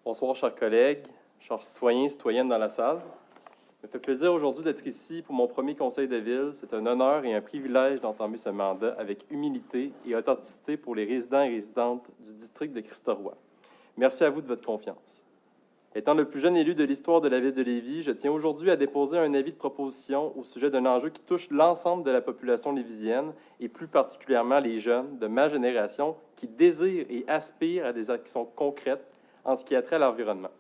Bonsoir, chers collègues, chers citoyens et citoyennes dans la salle. Ça me fait plaisir aujourd'hui d'être ici pour mon premier conseil de ville. C'est un honneur et un privilège d'entamer ce mandat avec humilité et authenticité pour les résidents et résidentes du district de Christ-Roi. Merci à vous de votre confiance. Étant le plus jeune élu de l'histoire de la ville de Lévis, je tiens aujourd'hui à déposer un avis de proposition au sujet d'un enjeu qui touche l'ensemble de la population lévisienne et plus particulièrement les jeunes de ma génération qui désirent et aspirent à des actions concrètes en ce qui a trait à l'environnement.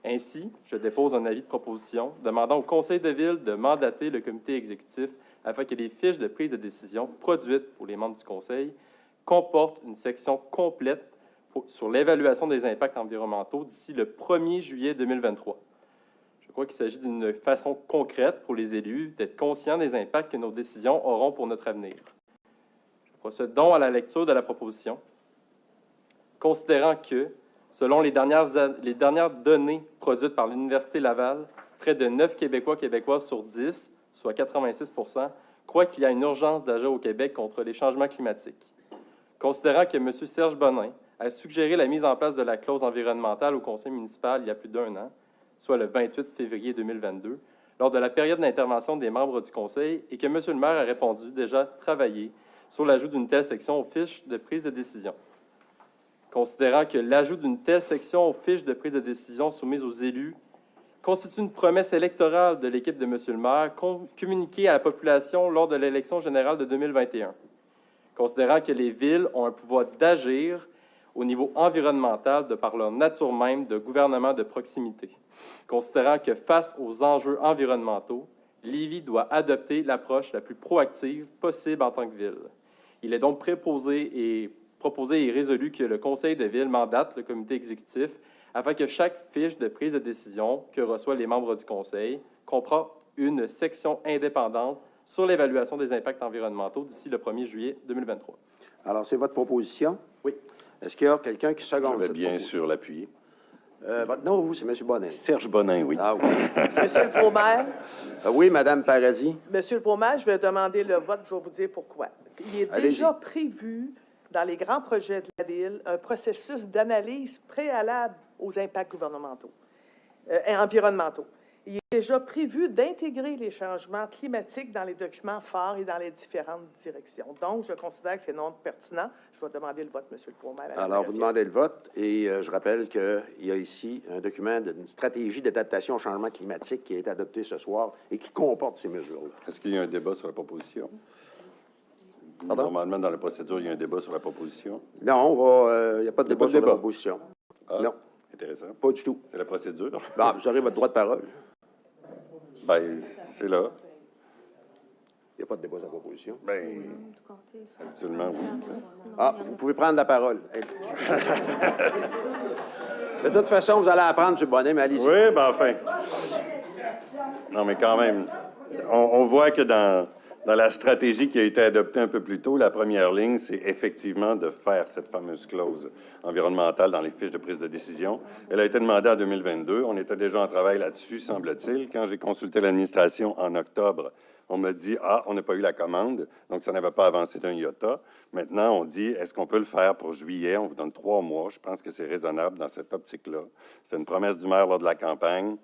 Ainsi, je dépose un avis de proposition demandant au Conseil de ville de mandater le comité exécutif afin que les fiches de prise de décision produites pour les membres du Conseil comportent une section complète sur l'évaluation des impacts environnementaux d'ici le 1er juillet 2023. Je crois qu'il s'agit d'une façon concrète pour les élus d'être conscients des impacts que nos décisions auront pour notre avenir. Je procède donc à la lecture de la proposition. Considérant que, selon les dernières données produites par l'Université Laval, près de 9 Québécois sur 10, soit 86 %, croient qu'il y a une urgence d'agir au Québec contre les changements climatiques. Considérant que M. Serge Bonin a suggéré la mise en place de la clause environnementale au conseil municipal il y a plus d'1 an, soit le 28 février 2022, lors de la période d'intervention des membres du conseil, et que M. le maire a répondu déjà travailler sur l'ajout d'une telle section aux fiches de prise de décision. Considérant que l'ajout d'une telle section aux fiches de prise de décision soumises aux élus constitue une promesse électorale de l'équipe de M. le maire communiquée à la population lors de l'élection générale de 2021. Considérant que les villes ont un pouvoir d'agir au niveau environnemental de par leur nature même de gouvernement de proximité. Considérant que face aux enjeux environnementaux, Lévis doit adopter l'approche la plus proactive possible en tant que ville. Il est donc proposé et résolu que le conseil de ville mandate le comité exécutif afin que chaque fiche de prise de décision que reçoivent les membres du conseil comprend une section indépendante sur l'évaluation des impacts environnementaux d'ici le 1er juillet 2023. Alors, c'est votre proposition? Oui. Est-ce qu'il y a quelqu'un qui seconde Je vais bien sûr l'appuyer. Votre nom, vous, c'est M. Bonin. Serge Bonin, oui. Ah oui. Monsieur le Pro-maire, Oui, Mme Paradis. Monsieur le Pro-maire, je vais demander le vote, je vais vous dire pourquoi. Il est déjà prévu dans les grands projets de la Ville un processus d'analyse préalable aux impacts gouvernementaux et environnementaux. Il est déjà prévu d'intégrer les changements climatiques dans les documents phares et dans les différentes directions. Donc, je considère que c'est non pertinent. Je vais demander le vote, Monsieur le Pro-maire. Alors, vous demandez le vote et je rappelle qu'il y a ici un document d'une stratégie d'adaptation au changement climatique qui a été adopté ce soir et qui comporte ces mesures-là. Est-ce qu'il y a un débat sur la proposition? Pardon? Normalement, dans la procédure, il y a un débat sur la proposition. Non, il n'y a pas de débat sur la proposition. Ah, non. Intéressant. Pas du tout. C'est la procédure. Bon, vous aurez votre droit de parole. Bien, c'est là. Il n'y a pas de débat sur la proposition. Bien, absolument, oui. Ah, vous pouvez prendre la parole. De toute façon, vous allez apprendre, M. Bonin, mais allez-y. Oui, bien, enfin. Non, mais quand même, on voit que dans la stratégie qui a été adoptée un peu plus tôt, la première ligne, c'est effectivement de faire cette fameuse clause environnementale dans les fiches de prise de décision. Elle a été demandée en 2022. On était déjà en travail là-dessus, semble-t-il. Quand j'ai consulté l'administration en octobre, on m'a dit « Ah, on n'a pas eu la commande, donc ça n'avait pas avancé d'un iota. » Maintenant, on dit « Est-ce qu'on peut le faire pour juillet? » On vous donne 3 mois. Je pense que c'est raisonnable dans cette optique-là. C'était une promesse du maire lors de la campagne.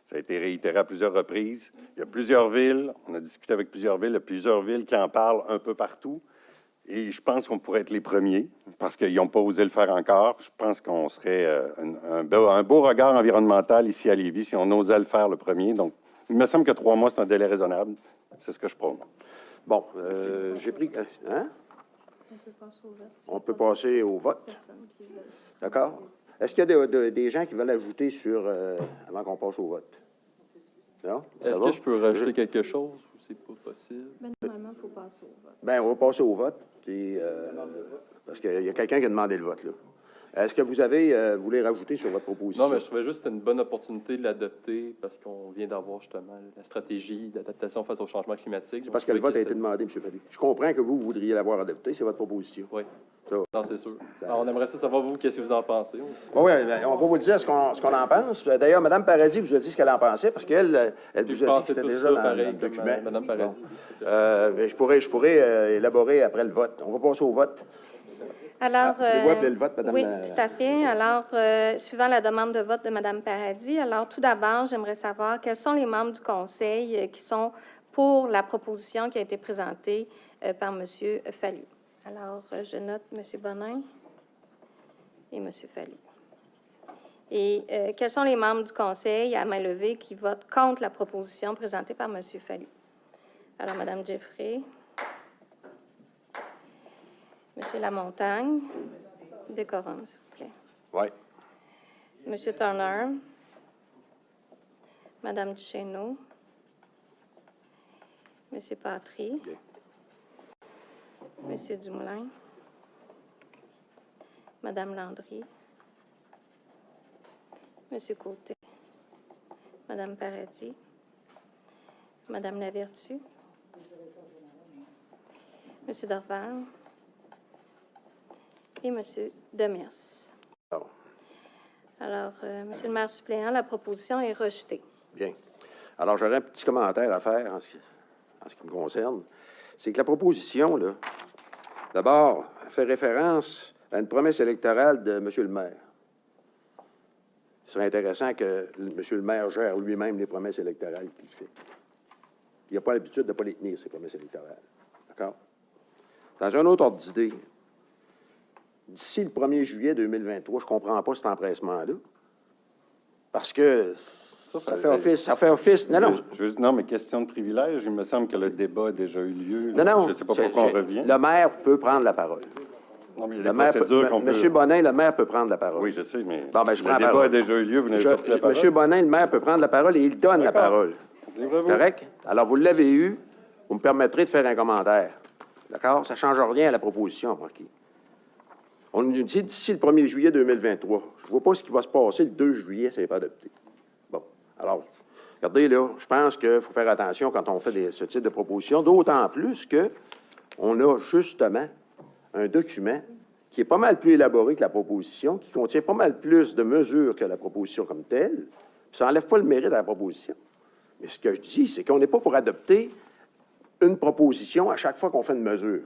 Ça a été réitéré à plusieurs reprises. Il y a plusieurs villes, on a discuté avec plusieurs villes, il y a plusieurs villes qui en parlent un peu partout. Et je pense qu'on pourrait être les premiers, parce qu'ils n'ont pas osé le faire encore. Je pense qu'on serait un beau regard environnemental ici à Lévis si on osait le faire le premier. Donc, il me semble que 3 mois, c'est un délai raisonnable. C'est ce que je prône. Bon, j'ai pris... Hein? On peut passer au vote. D'accord? Est-ce qu'il y a des gens qui veulent ajouter avant qu'on passe au vote? Non? Est-ce que je peux rajouter quelque chose ou c'est pas possible? Mais normalement, il faut passer au vote. Bien, on va passer au vote. Puis, parce qu'il y a quelqu'un qui a demandé le vote, là. Est-ce que vous voulez rajouter sur votre proposition? Non, mais je trouvais juste que c'était une bonne opportunité de l'adopter parce qu'on vient d'avoir justement la stratégie d'adaptation face au changement climatique. Parce que le vote a été demandé, M. Fallu. Je comprends que vous voudriez l'avoir adopté, c'est votre proposition. Oui. Ça. Non, c'est sûr. Alors, on aimerait ça savoir, vous, qu'est-ce que vous en pensez aussi. Oui, on va vous le dire ce qu'on en pense. D'ailleurs, Mme Paradis vous a dit ce qu'elle en pensait, parce qu'elle vous a dit que c'était déjà dans le document. Mme Paradis. Je pourrais élaborer après le vote. On va passer au vote. Alors, Voulez-vous appeler le vote, Madame oui, la... tout à fait. Alors, suivant la demande de vote de Mme Paradis, alors tout d'abord, j'aimerais savoir quels sont les membres du Conseil qui sont pour la proposition qui a été présentée par M. Fallu. Alors, je note M. Bonin et M. Fallu. Et quels sont les membres du Conseil à main levée qui votent contre la proposition présentée par M. Fallu? Alors, Mme Jeffrey. M. Lamontagne. Décorum, s'il vous plaît. Oui. M. Turner. Mme Duchesneau. M. Patry. Okay. M. Dumoulin. Mme Landry. M. Côté. Mme Paradis. Mme Lavertu. M. Dorval. Et M. Demers. Alors, Monsieur le maire suppléant, la proposition est rejetée. Bien. Alors, j'aurais un petit commentaire à faire en ce qui me concerne. C'est que la proposition, là, d'abord, fait référence à une promesse électorale de M. le maire. Ce serait intéressant que M. le maire gère lui-même les promesses électorales qu'il fait. Il n'a pas l'habitude de ne pas les tenir, ces promesses électorales. D'accord? Dans un autre ordre d'idée, d'ici le 1er juillet 2023, je ne comprends pas cet empressement-là. Parce que ça fait office. Non, non. Non, mais question de privilège, il me semble que le débat a déjà eu lieu. Non, non. Je ne sais pas pourquoi on revient. Le maire peut prendre la parole. Non, mais il y a des procédures qu'on peut... Monsieur Bonin, le maire peut prendre la parole. Oui, je sais, mais bon, ben, je le débat a déjà eu lieu, vous n'avez pas pris la parole. Monsieur Bonin, le maire peut prendre la parole et il donne la parole. Correct? Alors, vous l'avez eu, vous me permettrez de faire un commentaire. D'accord? Ça ne change rien à la proposition, Marquis. On nous dit d'ici le 1er juillet 2023. Je ne vois pas ce qui va se passer le 2 juillet, ça n'est pas adopté. Bon, alors, regardez là, je pense qu'il faut faire attention quand on fait ce type de proposition, d'autant plus qu'on a justement un document qui est pas mal plus élaboré que la proposition, qui contient pas mal plus de mesures que la proposition comme telle. Ça n'enlève pas le mérite de la proposition. Mais ce que je dis, c'est qu'on n'est pas pour adopter une proposition à chaque fois qu'on fait une mesure.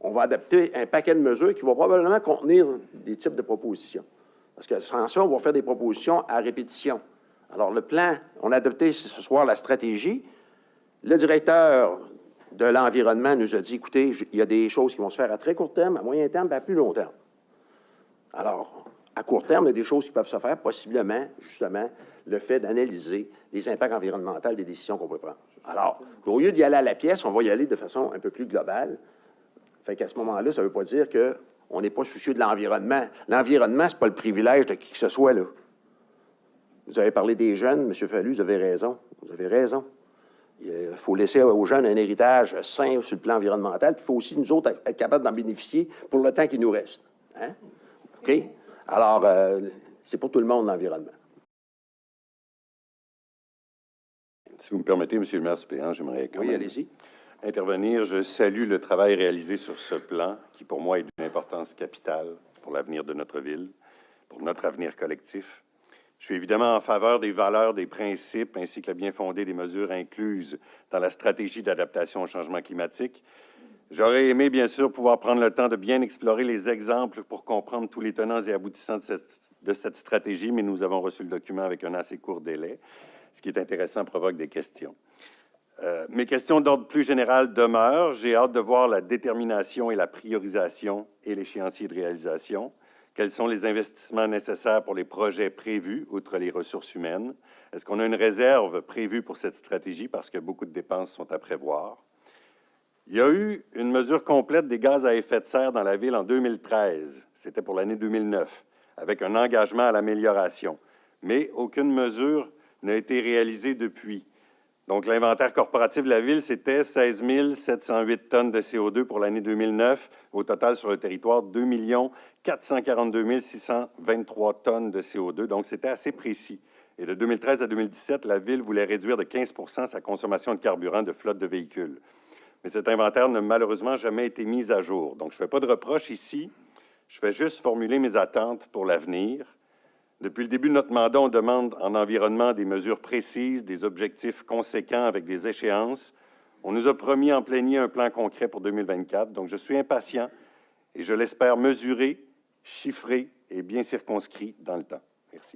On va adopter un paquet de mesures qui va probablement contenir des types de propositions. Parce que sans ça, on va faire des propositions à répétition. Alors, le plan, on a adopté ce soir la stratégie. Le directeur de l'environnement nous a dit, écoutez, il y a des choses qui vont se faire à très court terme, à moyen terme, et à plus long terme. Alors, à court terme, il y a des choses qui peuvent se faire, possiblement, justement, le fait d'analyser les impacts environnementaux des décisions qu'on peut prendre. Alors, au lieu d'y aller à la pièce, on va y aller de façon un peu plus globale. Fait qu'à ce moment-là, ça ne veut pas dire qu'on n'est pas soucieux de l'environnement. L'environnement, ce n'est pas le privilège de qui que ce soit, là. Vous avez parlé des jeunes, M. Fallu, vous avez raison. Vous avez raison. Il faut laisser aux jeunes un héritage sain sur le plan environnemental, puis il faut aussi, nous autres, être capables d'en bénéficier pour le temps qui nous reste. Hein? OK? Alors, c'est pour tout le monde, l'environnement. Si vous me permettez, M. le maire suppléant, j'aimerais quand même intervenir. Je salue le travail réalisé sur ce plan, qui pour moi est d'une importance capitale pour l'avenir de notre ville, pour notre avenir collectif. Je suis évidemment en faveur des valeurs, des principes, ainsi que le bien fondé des mesures incluses dans la stratégie d'adaptation au changement climatique. J'aurais aimé, bien sûr, pouvoir prendre le temps de bien explorer les exemples pour comprendre tous les tenants et aboutissants de cette stratégie, mais nous avons reçu le document avec un assez court délai. Ce qui est intéressant provoque des questions. Mes questions d'ordre plus général demeurent. J'ai hâte de voir la détermination et la priorisation et l'échéancier de réalisation. Quels sont les investissements nécessaires pour les projets prévus, outre les ressources humaines? Est-ce qu'on a une réserve prévue pour cette stratégie parce que beaucoup de dépenses sont à prévoir? Il y a eu une mesure complète des gaz à effet de serre dans la ville en 2013. C'était pour l'année 2009, avec un engagement à l'amélioration. Mais aucune mesure n'a été réalisée depuis. Donc, l'inventaire corporatif de la ville, c'était 16 708 tonnes de CO2 pour l'année 2009. Au total, sur le territoire, 2 442 623 tonnes de CO2. Donc, c'était assez précis. Et de 2013 à 2017, la ville voulait réduire de 15 % sa consommation de carburant de flotte de véhicules. Mais cet inventaire n'a malheureusement jamais été mis à jour. Donc, je ne fais pas de reproche ici. Je fais juste formuler mes attentes pour l'avenir. Depuis le début de notre mandat, on demande en environnement des mesures précises, des objectifs conséquents avec des échéances. On nous a promis en plénier un plan concret pour 2024, donc je suis impatient et je l'espère mesuré, chiffré et bien circonscrit dans le temps. Merci.